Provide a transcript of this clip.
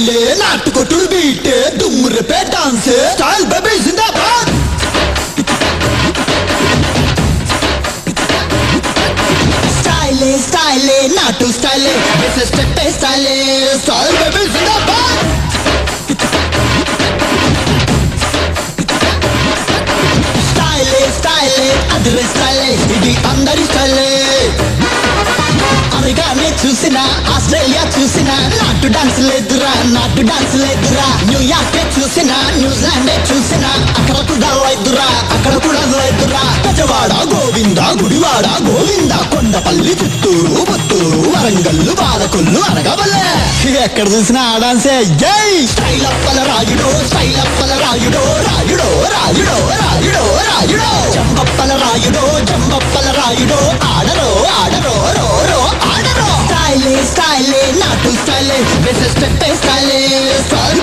స్టైలే నాటుకొట్టుడు బీట్ దుమ్ము రేపే డాన్స్ స్టైల్ బేబీ జిందాబాద్ స్టైలే స్టైలే నాటు స్టైలే వేసే స్టెప్ స్టైలే స్టైల్ బేబీ జిందాబాద్ స్టైలే స్టైలే అదిరే స్టైలే ఇది అందరి స్టైలే అమెరికానే చూసినా ఆస్ట్రేలియా చూసినా నాటు డాన్స్ లేదురా నాటు డాన్స్ లేదురా న్యూయార్క్ చూసినా న్యూజిలాండ్ చూసినా అక్కడ కూడా లేదురా అక్కడ కూడా లేదురా పెజవాడ గోవింద గుడివాడ గోవింద కొండపల్లి చిత్తూరు పుత్తూరు వరంగల్లు బాలకొల్లు అనగవల్లే ఎక్కడ చూసినా ఆ డాన్సే జై స్టైల్ అప్పల రాయుడో స్టైల్ అప్పల రాయుడో రాయుడో రాయుడో రాయుడో రాయుడో జంబప్పల రాయుడో జంబప్పల రాయుడో ఆడరో ఆడరో రో రో ఆడరో స్టైలే స్టైలే నాటు స్టైలే వేసే స్టెప్ స్టైలే స్టైల్